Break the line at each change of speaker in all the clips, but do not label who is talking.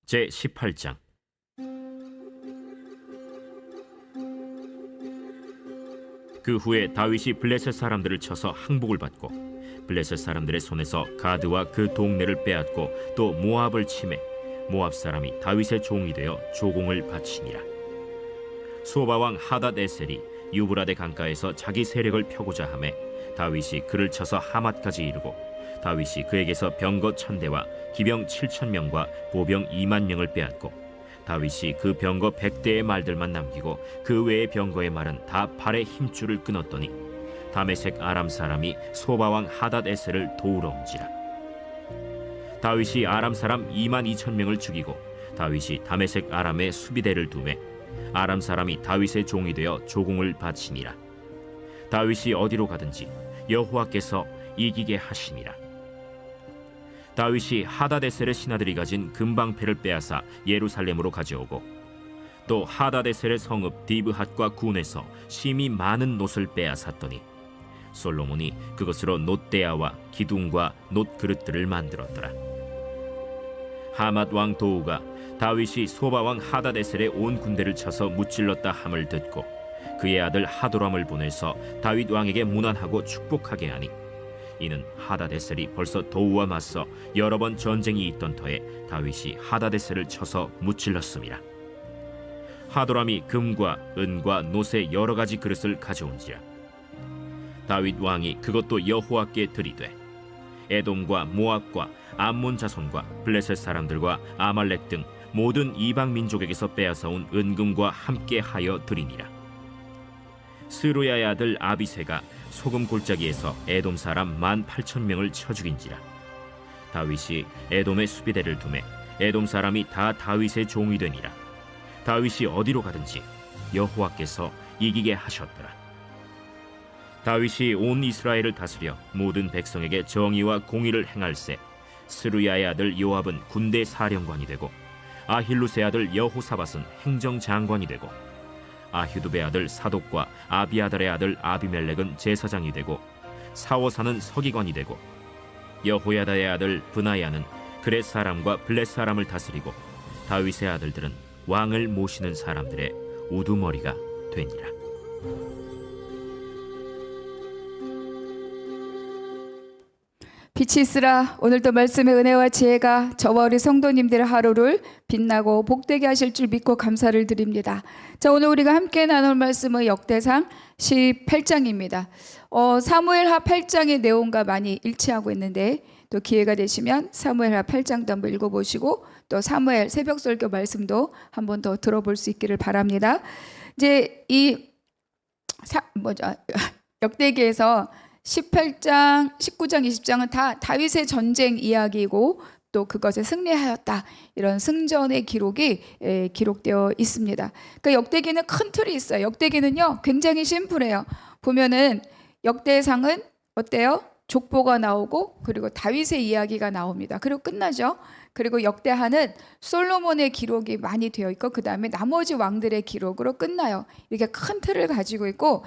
제18장. 그 후에 다윗이 블레셋 사람들을 쳐서 항복을 받고 블레셋 사람들의 손에서 가드와 그 동네를 빼앗고 또 모압을 치매 모압 사람이 다윗의 종이 되어 조공을 바치니라. 소바왕 하닷에셀이 유브라데 강가에서 자기 세력을 펴고자 하매 다윗이 그를 쳐서 하맛까지 이르고 다윗이 그에게서 병거 1000대와 기병 7000명과 보병 20000명을 빼앗고 다윗이 그 병거 100대의 말들만 남기고 그 외의 병거의 말은 다 팔의 힘줄을 끊었더니 다메섹 아람 사람이 소바왕 하닷에셀을 도우러 온지라. 다윗이 아람 사람 22000명을 죽이고 다윗이 다메섹 아람의 수비대를 두매 아람 사람이 다윗의 종이 되어 조공을 바치니라. 다윗이 어디로 가든지 여호와께서 이기게 하시니라. 다윗이 하닷에셀의 신하들이 가진 금방패를 빼앗아 예루살렘으로 가져오고 또 하닷에셀의 성읍 디브핫과 군에서 심히 많은 놋을 빼앗았더니 솔로몬이 그것으로 놋대야와 기둥과 놋그릇들을 만들었더라. 하맛 왕 도우가 다윗이 소바 왕 하닷에셀의 온 군대를 쳐서 무찔렀다 함을 듣고 그의 아들 하도람을 보내서 다윗 왕에게 문안하고 축복하게 하니 이는 하닷에셀이 벌써 도우와 맞서 여러 번 전쟁이 있던 터에 다윗이 하닷에셀을 쳐서 무찔렀음이라. 하도람이 금과 은과 놋의 여러 가지 그릇을 가져온지라. 다윗 왕이 그것도 여호와께 드리되 에돔과 모압과 암몬 자손과 블레셋 사람들과 아말렉 등 모든 이방 민족에게서 빼앗아온 은금과 함께 하여 드리니라. 스루야의 아들 아비새가 소금 골짜기에서 에돔 사람 18,000명을 쳐 죽인지라. 다윗이 에돔의 수비대를 두매 에돔 사람이 다 다윗의 종이 되니라. 다윗이 어디로 가든지 여호와께서 이기게 하셨더라. 다윗이 온 이스라엘을 다스려 모든 백성에게 정의와 공의를 행할세 스루야의 아들 요압은 군대 사령관이 되고 아힐루스의 아들 여호사밧은 행정장관이 되고 아휴두베 아들 사독과 아비아달의 아들 아비멜렉은 제사장이 되고 사오사는 서기관이 되고 여호야다의 아들 브나야는 그렛 사람과 블렛 사람을 다스리고 다윗의 아들들은 왕을 모시는 사람들의 우두머리가 되니라.
빛이 있으라. 오늘도 말씀의 은혜와 지혜가 저와 우리 성도님들의 하루를 빛나고 복되게 하실 줄 믿고 감사를 드립니다. 자, 오늘 우리가 함께 나눌 말씀은 역대상 18장입니다. 사무엘하 8장의 내용과 많이 일치하고 있는데 또 기회가 되시면 사무엘하 8장도 한번 읽어보시고 또 사무엘 새벽설교 말씀도 한번 더 들어볼 수 있기를 바랍니다. 이제 역대기에서 18장, 19장, 20장은 다 다윗의 전쟁 이야기이고 또 그것에 승리하였다 이런 승전의 기록이 기록되어 있습니다. 그러니까 역대기는 큰 틀이 있어요. 역대기는요 굉장히 심플해요. 보면은 역대상은 어때요? 족보가 나오고 그리고 다윗의 이야기가 나옵니다. 그리고 끝나죠. 그리고 역대하는 솔로몬의 기록이 많이 되어 있고 그 다음에 나머지 왕들의 기록으로 끝나요. 이렇게 큰 틀을 가지고 있고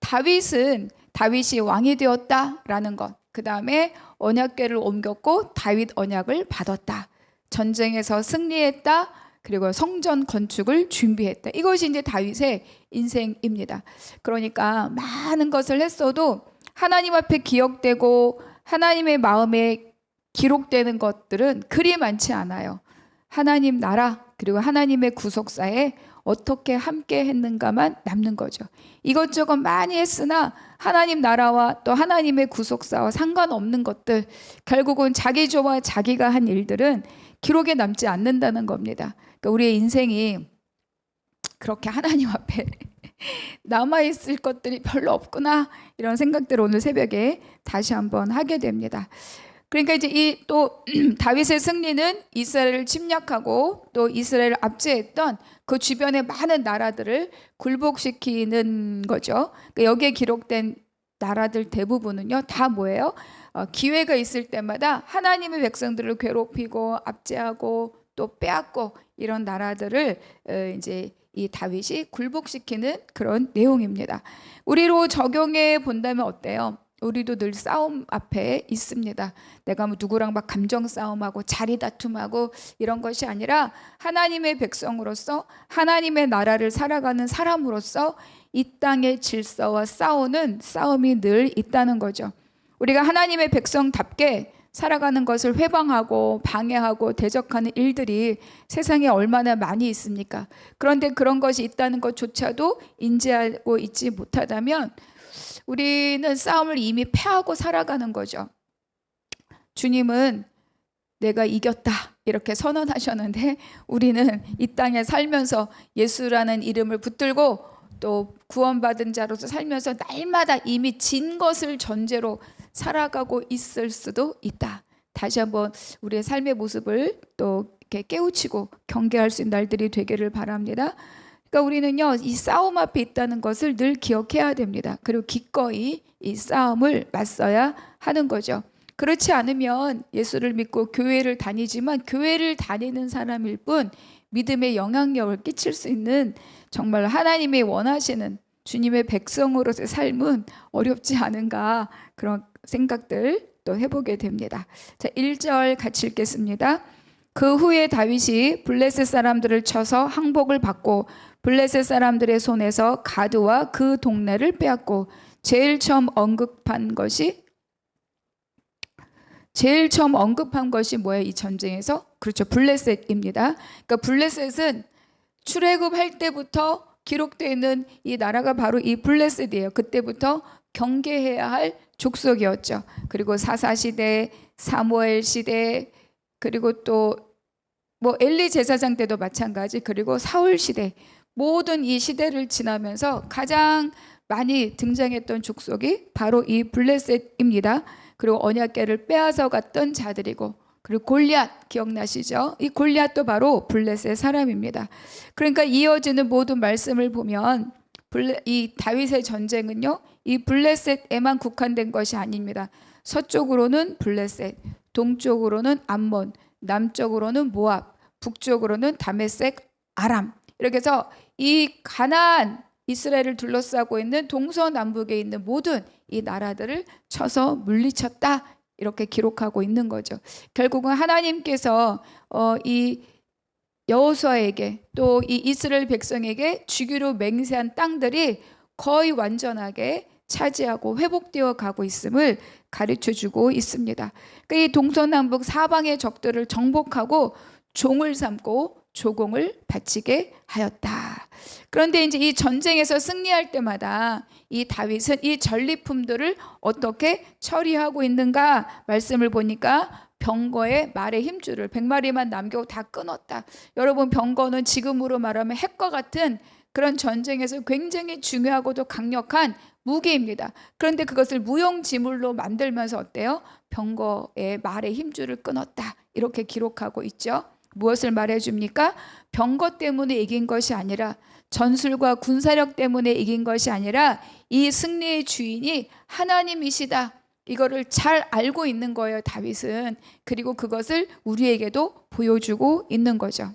다윗이 왕이 되었다라는 것, 그 다음에 언약궤를 옮겼고 다윗 언약을 받았다, 전쟁에서 승리했다, 그리고 성전 건축을 준비했다. 이것이 이제 다윗의 인생입니다. 그러니까 많은 것을 했어도 하나님 앞에 기억되고 하나님의 마음에 기록되는 것들은 그리 많지 않아요. 하나님 나라 그리고 하나님의 구속사에 어떻게 함께 했는가만 남는 거죠. 이것저것 많이 했으나 하나님 나라와 또 하나님의 구속사와 상관없는 것들, 결국은 자기 좋아 자기가 한 일들은 기록에 남지 않는다는 겁니다. 그러니까 우리의 인생이 그렇게 하나님 앞에 남아있을 것들이 별로 없구나 이런 생각들을 오늘 새벽에 다시 한번 하게 됩니다. 그러니까 이제 또 다윗의 승리는 이스라엘을 침략하고 또 이스라엘을 압제했던 그 주변의 많은 나라들을 굴복시키는 거죠. 그러니까 여기에 기록된 나라들 대부분은요 다 뭐예요? 기회가 있을 때마다 하나님의 백성들을 괴롭히고 압제하고 또 빼앗고 이런 나라들을 이제 이 다윗이 굴복시키는 그런 내용입니다. 우리로 적용해 본다면 어때요? 우리도 늘 싸움 앞에 있습니다. 내가 뭐 누구랑 막 감정 싸움하고 자리 다툼하고 이런 것이 아니라 하나님의 백성으로서 하나님의 나라를 살아가는 사람으로서 이 땅의 질서와 싸우는 싸움이 늘 있다는 거죠. 우리가 하나님의 백성답게 살아가는 것을 회방하고 방해하고 대적하는 일들이 세상에 얼마나 많이 있습니까? 그런데 그런 것이 있다는 것조차도 인지하고 있지 못하다면 우리는 싸움을 이미 패하고 살아가는 거죠. 주님은 내가 이겼다 이렇게 선언하셨는데 우리는 이 땅에 살면서 예수라는 이름을 붙들고 또 구원받은 자로서 살면서 날마다 이미 진 것을 전제로 살아가고 있을 수도 있다. 다시 한번 우리의 삶의 모습을 또 이렇게 깨우치고 경계할 수 있는 날들이 되기를 바랍니다. 그러니까 우리는요, 이 싸움 앞에 있다는 것을 늘 기억해야 됩니다. 그리고 기꺼이 이 싸움을 맞서야 하는 거죠. 그렇지 않으면 예수를 믿고 교회를 다니지만 교회를 다니는 사람일 뿐 믿음의 영향력을 끼칠 수 있는 정말 하나님이 원하시는 주님의 백성으로서의 삶은 어렵지 않은가 그런 생각들 또 해보게 됩니다. 자, 1절 같이 읽겠습니다. 그 후에 다윗이 블레셋 사람들을 쳐서 항복을 받고 블레셋 사람들의 손에서 가드와 그 동네를 빼앗고 제일 처음 언급한 것이 뭐예요? 이 전쟁에서? 그렇죠. 블레셋입니다. 그러니까 블레셋은 출애굽할 때부터 기록되어 있는 이 나라가 바로 이 블레셋이에요. 그때부터 경계해야 할 족속이었죠. 그리고 사사시대, 사무엘 시대, 그리고 또 뭐 엘리 제사장 때도 마찬가지, 그리고 사울 시대, 모든 이 시대를 지나면서 가장 많이 등장했던 족속이 바로 이 블레셋입니다. 그리고 언약궤를 빼앗아 갔던 자들이고, 그리고 골리앗 기억나시죠? 이 골리앗도 바로 블레셋 사람입니다. 그러니까 이어지는 모든 말씀을 보면 이 다윗의 전쟁은요, 이 블레셋에만 국한된 것이 아닙니다. 서쪽으로는 블레셋, 동쪽으로는 암몬, 남쪽으로는 모압, 북쪽으로는 다메섹, 아람, 이렇게 해서 이 가나안 이스라엘을 둘러싸고 있는 동서남북에 있는 모든 이 나라들을 쳐서 물리쳤다, 이렇게 기록하고 있는 거죠. 결국은 하나님께서 이 여호수아에게 또 이 이스라엘 백성에게 주기로 맹세한 땅들이 거의 완전하게 차지하고 회복되어 가고 있음을 가르쳐주고 있습니다. 그러니까 이 동서남북 사방의 적들을 정복하고 종을 삼고 조공을 바치게 하였다. 그런데 이제 이 전쟁에서 승리할 때마다 이 다윗은 이 전리품들을 어떻게 처리하고 있는가 말씀을 보니까 병거의 말의 힘줄을 100마리만 남겨고 다 끊었다. 여러분, 병거는 지금으로 말하면 핵과 같은 그런 전쟁에서 굉장히 중요하고도 강력한 무기입니다. 그런데 그것을 무용지물로 만들면서 어때요? 병거의 말의 힘줄을 끊었다, 이렇게 기록하고 있죠. 무엇을 말해줍니까? 병거 때문에 이긴 것이 아니라, 전술과 군사력 때문에 이긴 것이 아니라 이 승리의 주인이 하나님이시다, 이거를 잘 알고 있는 거예요, 다윗은. 그리고 그것을 우리에게도 보여주고 있는 거죠.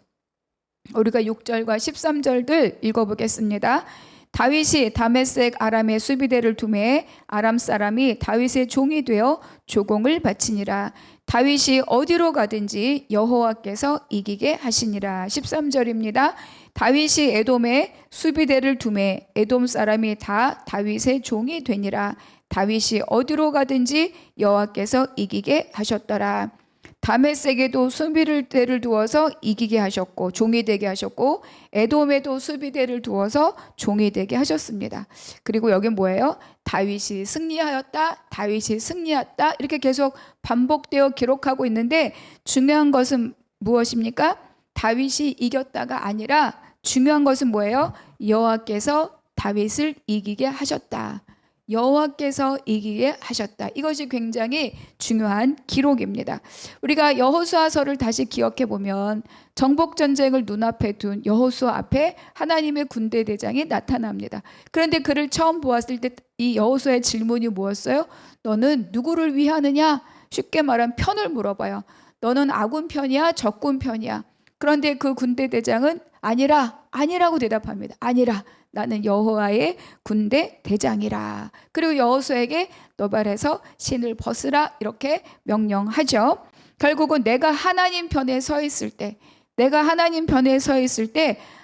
우리가 6절과 13절들 읽어보겠습니다. 다윗이 다메섹 아람의 수비대를 두매 아람 사람이 다윗의 종이 되어 조공을 바치니라. 다윗이 어디로 가든지 여호와께서 이기게 하시니라. 13절입니다. 다윗이 에돔에 수비대를 두매 에돔 사람이 다 다윗의 종이 되니라. 다윗이 어디로 가든지 여호와께서 이기게 하셨더라. 다메섹에도 수비대를 두어서 이기게 하셨고 종이 되게 하셨고, 에돔에도 수비대를 두어서 종이 되게 하셨습니다. 그리고 여기 뭐예요? 다윗이 승리하였다, 다윗이 승리했다, 이렇게 계속 반복되어 기록하고 있는데, 중요한 것은 무엇입니까? 다윗이 이겼다가 아니라 중요한 것은 뭐예요? 여호와께서 다윗을 이기게 하셨다. 여호와께서 이기게 하셨다. 이것이 굉장히 중요한 기록입니다. 우리가 여호수아서를 다시 기억해 보면 정복 전쟁을 눈앞에 둔 여호수아 앞에 하나님의 군대 대장이 나타납니다. 그런데 그를 처음 보았을 때 이 여호수아의 질문이 뭐였어요? 너는 누구를 위하느냐? 쉽게 말하면 편을 물어봐요. 너는 아군 편이야, 적군 편이야? 그런데 그 군대 대장은 아니라고 대답합니다. 아니라 나는 여호와의 군대 대장이라. 그리고 여호수아에게 노발해서 신을 벗으라 이렇게 명령하죠. 결국은 내가 하나님 편에 서 있을 때,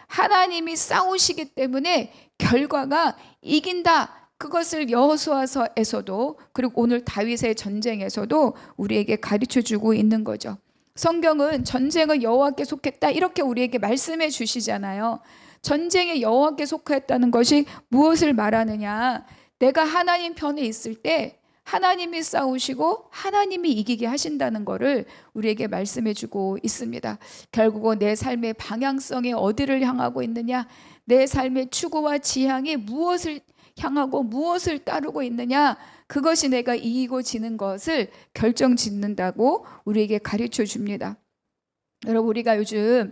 하나님이 싸우시기 때문에 결과가 이긴다. 그것을 여호수아서에서도 그리고 오늘 다윗의 전쟁에서도 우리에게 가르쳐주고 있는 거죠. 성경은 전쟁은 여호와께 속했다 이렇게 우리에게 말씀해 주시잖아요. 전쟁에 여호와께 속했다는 것이 무엇을 말하느냐? 내가 하나님 편에 있을 때 하나님이 싸우시고 하나님이 이기게 하신다는 것을 우리에게 말씀해 주고 있습니다. 결국은 내 삶의 방향성이 어디를 향하고 있느냐, 내 삶의 추구와 지향이 무엇을 향하고 무엇을 따르고 있느냐, 그것이 내가 이기고 지는 것을 결정짓는다고 우리에게 가르쳐 줍니다. 여러분, 우리가 요즘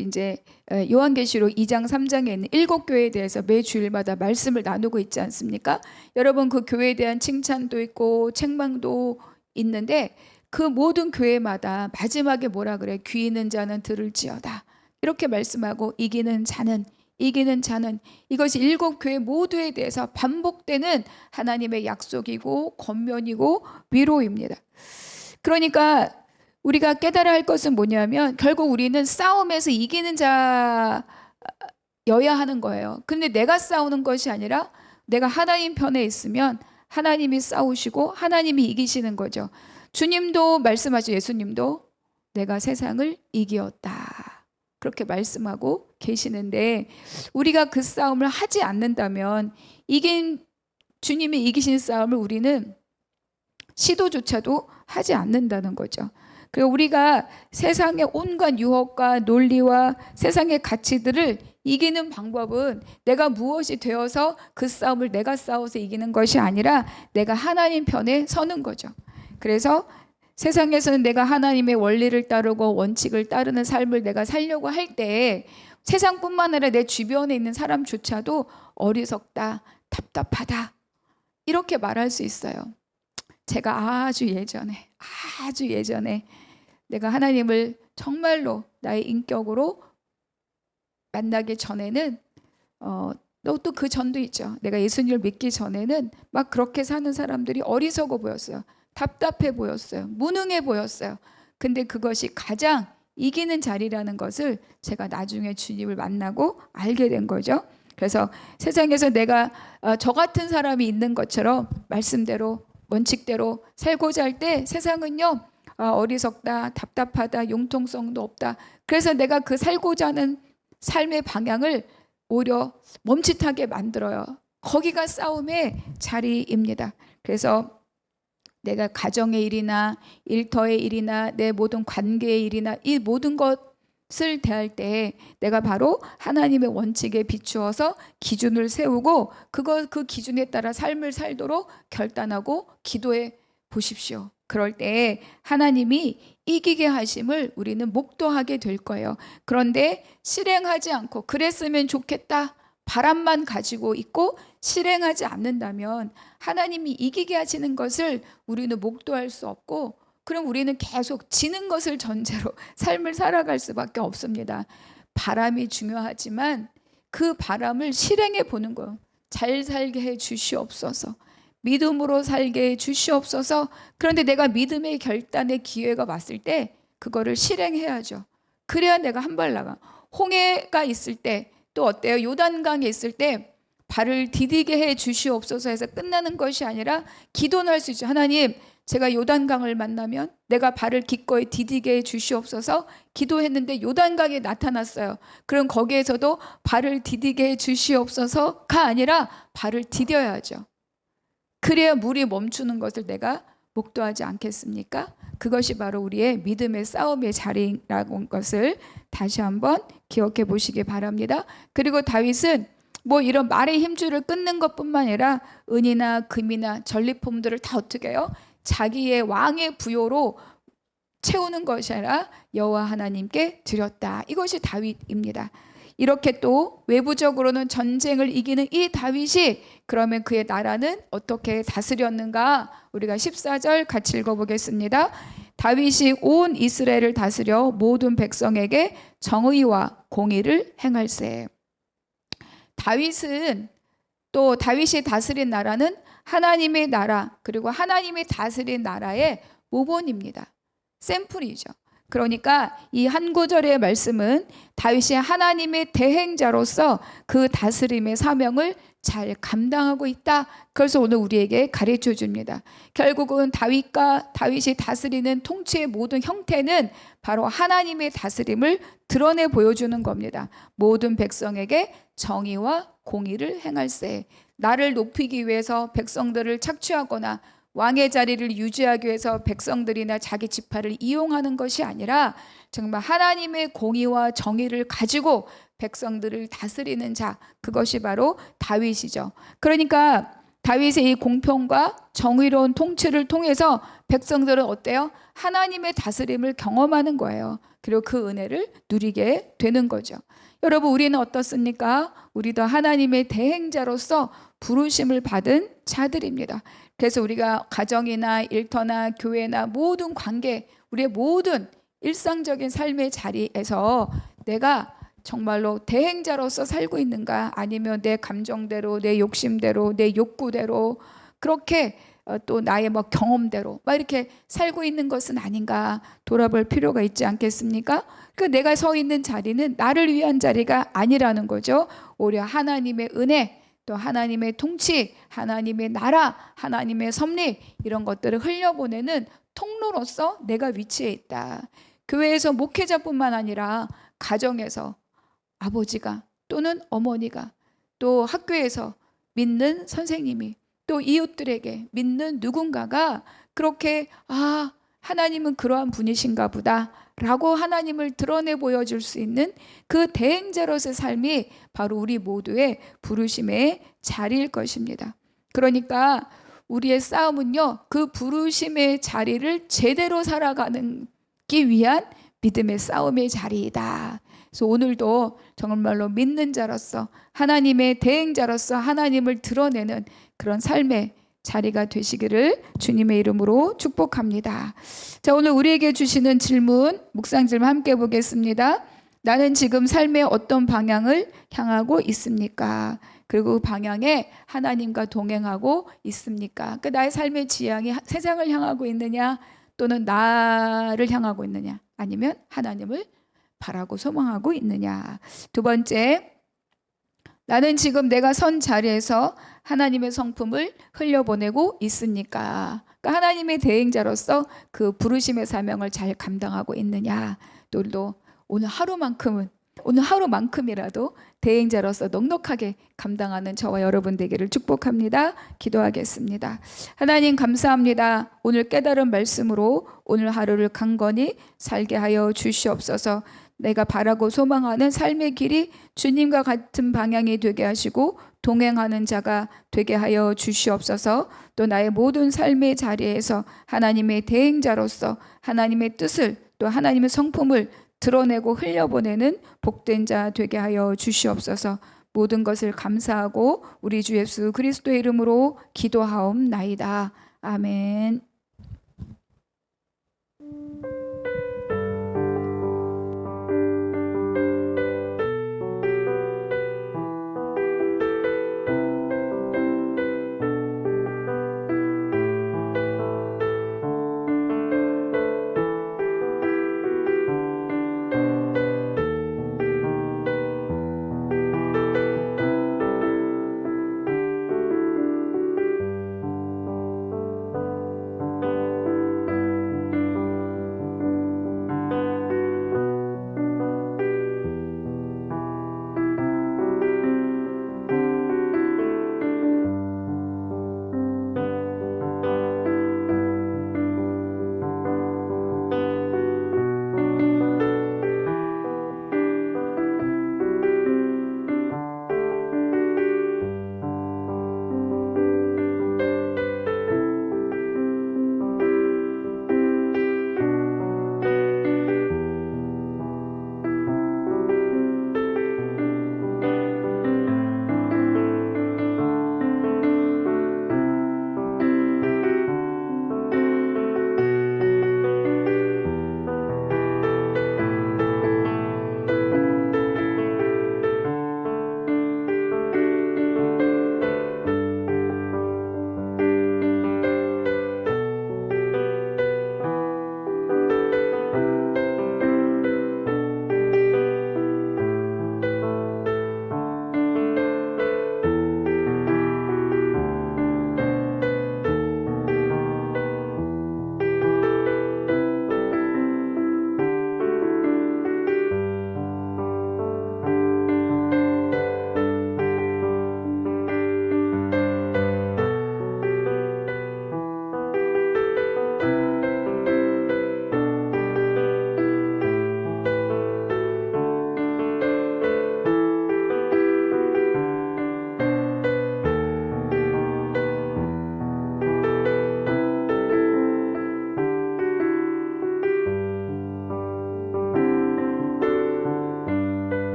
이제 요한계시록 2장 3장에 있는 7교회에 대해서 매 주일마다 말씀을 나누고 있지 않습니까? 여러분, 그 교회에 대한 칭찬도 있고 책망도 있는데 그 모든 교회마다 마지막에 뭐라 그래? 귀 있는 자는 들을지어다 이렇게 말씀하고 이기는 자는 이것이 7교회 모두에 대해서 반복되는 하나님의 약속이고 권면이고 위로입니다. 그러니까 우리가 깨달아야 할 것은 뭐냐면 결국 우리는 싸움에서 이기는 자여야 하는 거예요. 근데 내가 싸우는 것이 아니라 내가 하나님 편에 있으면 하나님이 싸우시고 하나님이 이기시는 거죠. 주님도 말씀하죠. 예수님도 내가 세상을 이기었다 그렇게 말씀하고 계시는데 우리가 그 싸움을 하지 않는다면 주님이 이기신 싸움을 우리는 시도조차도 하지 않는다는 거죠. 그리고 우리가 세상의 온갖 유혹과 논리와 세상의 가치들을 이기는 방법은 내가 무엇이 되어서 그 싸움을 내가 싸워서 이기는 것이 아니라 내가 하나님 편에 서는 거죠. 그래서 세상에서는 내가 하나님의 원리를 따르고 원칙을 따르는 삶을 내가 살려고 할 때 세상뿐만 아니라 내 주변에 있는 사람조차도 어리석다, 답답하다 이렇게 말할 수 있어요. 제가 아주 예전에 내가 하나님을 정말로 나의 인격으로 만나기 전에는 또 그 전도 있죠. 내가 예수님을 믿기 전에는 막 그렇게 사는 사람들이 어리석어 보였어요. 답답해 보였어요. 무능해 보였어요. 근데 그것이 가장 이기는 자리라는 것을 제가 나중에 주님을 만나고 알게 된 거죠. 그래서 세상에서 내가 저 같은 사람이 있는 것처럼 말씀대로 원칙대로 살고자 할 때 세상은요 어리석다, 답답하다, 융통성도 없다. 그래서 내가 그 살고자 하는 삶의 방향을 오히려 멈칫하게 만들어요. 거기가 싸움의 자리입니다. 그래서 내가 가정의 일이나 일터의 일이나 내 모든 관계의 일이나 이 모든 것을 대할 때 내가 바로 하나님의 원칙에 비추어서 기준을 세우고 그 기준에 따라 삶을 살도록 결단하고 기도해 보십시오. 그럴 때 하나님이 이기게 하심을 우리는 목도하게 될 거예요. 그런데 실행하지 않고 그랬으면 좋겠다 바람만 가지고 있고 실행하지 않는다면 하나님이 이기게 하시는 것을 우리는 목도할 수 없고 그럼 우리는 계속 지는 것을 전제로 삶을 살아갈 수밖에 없습니다. 바람이 중요하지만 그 바람을 실행해 보는 거예요. 잘 살게 해 주시옵소서. 믿음으로 살게 해 주시옵소서. 그런데 내가 믿음의 결단의 기회가 왔을 때 그거를 실행해야죠. 그래야 내가 한 발 나가. 홍해가 있을 때 또 어때요? 요단강에 있을 때 발을 디디게 해 주시옵소서 해서 끝나는 것이 아니라 기도는 할 수 있죠. 하나님, 제가 요단강을 만나면 내가 발을 기꺼이 디디게 해 주시옵소서. 기도했는데 요단강에 나타났어요. 그럼 거기에서도 발을 디디게 해 주시옵소서가 아니라 발을 디뎌야죠. 그래야 물이 멈추는 것을 내가 목도하지 않겠습니까? 그것이 바로 우리의 믿음의 싸움의 자리라는 것을 다시 한번 기억해 보시기 바랍니다. 그리고 다윗은 뭐 이런 말의 힘줄을 끊는 것뿐만 아니라 은이나 금이나 전리품들을 다 어떻게 해요? 자기의 왕의 부요로 채우는 것이 아니라 여호와 하나님께 드렸다. 이것이 다윗입니다. 이렇게 또 외부적으로는 전쟁을 이기는 이 다윗이 그러면 그의 나라는 어떻게 다스렸는가? 우리가 14절 같이 읽어보겠습니다. 다윗이 온 이스라엘을 다스려 모든 백성에게 정의와 공의를 행할세. 다윗은 또 다윗이 다스린 나라는 하나님의 나라, 그리고 하나님이 다스린 나라의 모본입니다. 샘플이죠. 그러니까 이 한 구절의 말씀은 다윗이 하나님의 대행자로서 그 다스림의 사명을 잘 감당하고 있다. 그래서 오늘 우리에게 가르쳐 줍니다. 결국은 다윗이 다스리는 통치의 모든 형태는 바로 하나님의 다스림을 드러내 보여주는 겁니다. 모든 백성에게 정의와 공의를 행할세. 나를 높이기 위해서 백성들을 착취하거나 왕의 자리를 유지하기 위해서 백성들이나 자기 지파를 이용하는 것이 아니라 정말 하나님의 공의와 정의를 가지고 백성들을 다스리는 자, 그것이 바로 다윗이죠. 그러니까 다윗의 이 공평과 정의로운 통치를 통해서 백성들은 어때요? 하나님의 다스림을 경험하는 거예요. 그리고 그 은혜를 누리게 되는 거죠. 여러분, 우리는 어떻습니까? 우리도 하나님의 대행자로서 부르심을 받은 자들입니다. 그래서 우리가 가정이나 일터나 교회나 모든 관계, 우리의 모든 일상적인 삶의 자리에서 내가 정말로 대행자로서 살고 있는가, 아니면 내 감정대로, 내 욕심대로, 내 욕구대로 그렇게 또 나의 뭐 경험대로 막 이렇게 살고 있는 것은 아닌가 돌아볼 필요가 있지 않겠습니까? 그 내가 서 있는 자리는 나를 위한 자리가 아니라는 거죠. 오히려 하나님의 은혜, 또 하나님의 통치, 하나님의 나라, 하나님의 섭리, 이런 것들을 흘려보내는 통로로서 내가 위치해 있다. 교회에서 목회자뿐만 아니라 가정에서 아버지가 또는 어머니가, 또 학교에서 믿는 선생님이, 또 이웃들에게 믿는 누군가가 그렇게 하나님은 그러한 분이신가 보다 라고 하나님을 드러내 보여줄 수 있는 그 대행자로서의 삶이 바로 우리 모두의 부르심의 자리일 것입니다. 그러니까 우리의 싸움은요, 그 부르심의 자리를 제대로 살아가기 위한 믿음의 싸움의 자리이다. 그래서 오늘도 정말로 믿는 자로서, 하나님의 대행자로서 하나님을 드러내는 그런 삶의 자리가 되시기를 주님의 이름으로 축복합니다. 자, 오늘 우리에게 주시는 질문, 묵상 질문 함께 보겠습니다. 나는 지금 삶의 어떤 방향을 향하고 있습니까? 그리고 그 방향에 하나님과 동행하고 있습니까? 그 나의 삶의 지향이 세상을 향하고 있느냐, 또는 나를 향하고 있느냐, 아니면 하나님을 바라고 소망하고 있느냐. 두 번째, 나는 지금 내가 선 자리에서 하나님의 성품을 흘려보내고 있습니까? 그러니까 하나님의 대행자로서 그 부르심의 사명을 잘 감당하고 있느냐. 또 오늘 하루만큼이라도 대행자로서 넉넉하게 감당하는 저와 여러분 되기를 축복합니다. 기도하겠습니다. 하나님, 감사합니다. 오늘 깨달은 말씀으로 오늘 하루를 강건히 살게 하여 주시옵소서. 내가 바라고 소망하는 삶의 길이 주님과 같은 방향이 되게 하시고 동행하는 자가 되게 하여 주시옵소서. 또 나의 모든 삶의 자리에서 하나님의 대행자로서 하나님의 뜻을, 또 하나님의 성품을 드러내고 흘려보내는 복된 자 되게 하여 주시옵소서. 모든 것을 감사하고 우리 주 예수 그리스도의 이름으로 기도하옵나이다. 아멘.